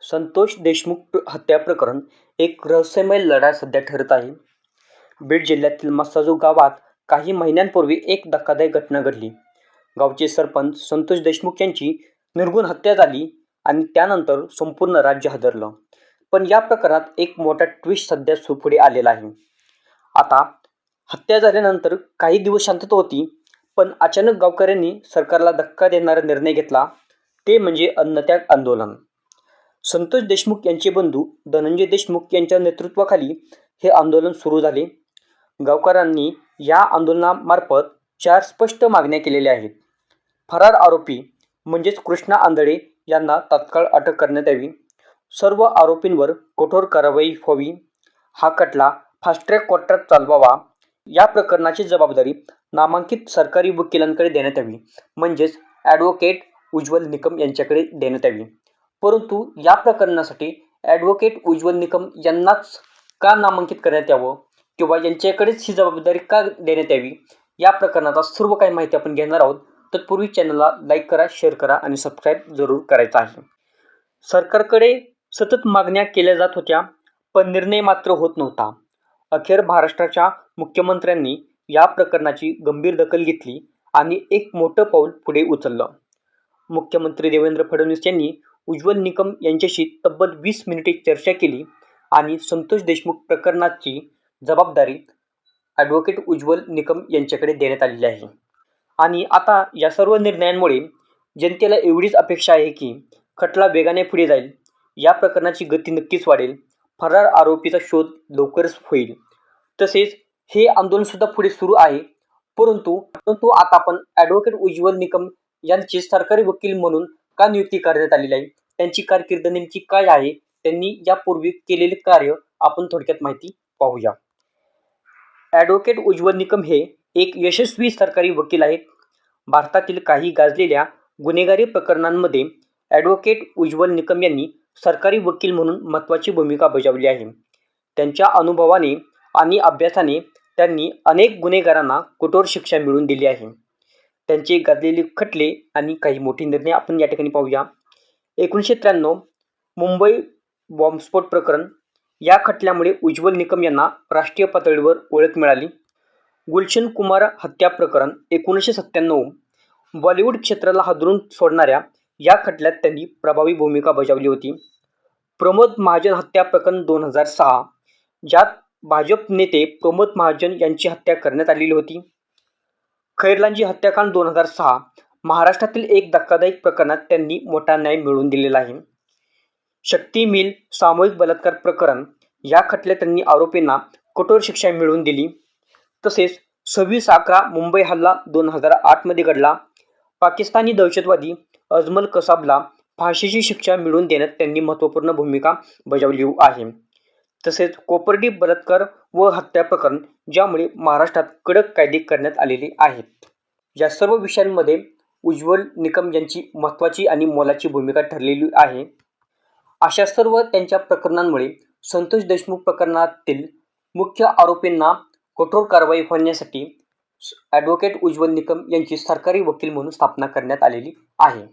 संतोष देशमुख हत्या प्रकरण एक रहस्यमय लढा सध्या ठरत आहे. बीड जिल्ह्यातील मस्साजोग गावात काही महिन्यांपूर्वी एक धक्कादायक घटना घडली. गावचे सरपंच संतोष देशमुख यांची निर्घृण हत्या झाली आणि त्यानंतर संपूर्ण राज्य हादरलं. पण या प्रकरणात एक मोठा ट्विस्ट सध्या पुढे आलेला आहे. आता हत्या झाल्यानंतर काही दिवस शांतता होती, पण अचानक गावकऱ्यांनी सरकारला धक्का देणारा निर्णय घेतला, ते म्हणजे अन्नत्याग आंदोलन. संतोष देशमुख यांचे बंधू धनंजय देशमुख यांच्या नेतृत्वाखाली हे आंदोलन सुरू झाले. गावकऱ्यांनी या आंदोलनामार्फत 4 स्पष्ट मागण्या केलेल्या आहेत. फरार आरोपी म्हणजेच कृष्णा आंधळे यांना तात्काळ अटक करण्यात यावी. सर्व आरोपींवर कठोर कारवाई व्हावी. हा खटला फास्ट ट्रॅक कोर्टात चालवावा. या प्रकरणाची जबाबदारी नामांकित सरकारी वकिलांकडे देण्यात यावी, म्हणजेच ॲडव्होकेट उज्ज्वल निकम यांच्याकडे देण्यात यावी. परंतु या प्रकरणासाठी ॲडव्होकेट उज्ज्वल निकम यांनाच का नामांकित करण्यात यावं किंवा यांच्याकडेच ही जबाबदारी का देण्यात यावी, या प्रकरणाचा सर्व काही माहिती आपण घेणार आहोत. तत्पूर्वी चॅनलला लाईक करा, शेअर करा आणि सबस्क्राईब जरूर करायचं आहे. सरकारकडे सतत मागण्या केल्या जात होत्या, पण निर्णय मात्र होत नव्हता. अखेर महाराष्ट्राच्या मुख्यमंत्र्यांनी या प्रकरणाची गंभीर दखल घेतली आणि एक मोठं पाऊल पुढे उचललं. मुख्यमंत्री देवेंद्र फडणवीस यांनी उज्ज्वल निकम यांच्याशी तब्बल 20 मिनिटे चर्चा केली आणि संतोष देशमुख प्रकरणाची जबाबदारी ॲडव्होकेट उज्ज्वल निकम यांच्याकडे देण्यात आलेली आहे. आणि आता या सर्व निर्णयांमुळे जनतेला एवढीच अपेक्षा आहे की खटला वेगाने पुढे जाईल. या प्रकरणाची गती नक्कीच वाढेल. फरार आरोपीचा शोध लवकरच होईल. तसेच हे आंदोलनसुद्धा पुढे सुरू आहे. परंतु आता आपण ॲडव्होकेट उज्ज्वल निकम यांची सरकारी वकील म्हणून का नियुक्ती करण्यात आलेली आहे, त्यांची कारकीर्द नेमकी काय आहे, त्यांनी यापूर्वी केलेले कार्य आपण थोडक्यात माहिती पाहूया. ॲडव्होकेट उज्ज्वल निकम हे एक यशस्वी सरकारी वकील आहेत. भारतातील काही गाजलेल्या गुन्हेगारी प्रकरणांमध्ये ॲडव्होकेट उज्ज्वल निकम यांनी सरकारी वकील म्हणून महत्त्वाची भूमिका बजावली आहे. त्यांच्या अनुभवाने आणि अभ्यासाने त्यांनी अनेक गुन्हेगारांना कठोर शिक्षा मिळवून दिली आहे. त्यांचे गाजलेले खटले आणि काही मोठे निर्णय आपण या ठिकाणी पाहूया. 1993 मुंबई बॉम्बस्फोट प्रकरण, या खटल्यामुळे उज्ज्वल निकम यांना राष्ट्रीय पातळीवर ओळख मिळाली. गुलशन कुमार हत्या प्रकरण 1997, बॉलिवूड क्षेत्राला हादरून सोडणाऱ्या या खटल्यात त्यांनी प्रभावी भूमिका बजावली होती. प्रमोद महाजन हत्या प्रकरण 2006, ज्यात भाजप नेते प्रमोद महाजन यांची हत्या करण्यात आलेली होती. खैरलांजी हत्याकांड 2006, महाराष्ट्रातील एक धक्कादायक प्रकरणात त्यांनी मोठा न्याय मिळवून दिलेला आहे. शक्ती मिल सामूहिक बलात्कार प्रकरण, या खटल्यात त्यांनी आरोपींना कठोर शिक्षा मिळवून दिली. तसेच 26/11 मुंबई हल्ला 2008 मध्ये घडला. पाकिस्तानी दहशतवादी अजमल कसाबला फाशीची शिक्षा मिळवून देण्यात त्यांनी महत्त्वपूर्ण भूमिका बजावली आहे. तसेच कोपर्डी बलात्कार व हत्या प्रकरण, ज्यामुळे महाराष्ट्रात कडक कायदे करण्यात आलेले आहेत. या सर्व विषयांमध्ये उज्ज्वल निकम यांची महत्त्वाची आणि मोलाची भूमिका ठरलेली आहे. अशा सर्व त्यांच्या प्रकरणांमुळे संतोष देशमुख प्रकरणातील मुख्य आरोपींना कठोर कारवाई होण्यासाठी ॲडव्होकेट उज्ज्वल निकम यांची सरकारी वकील म्हणून स्थापना करण्यात आलेली आहे.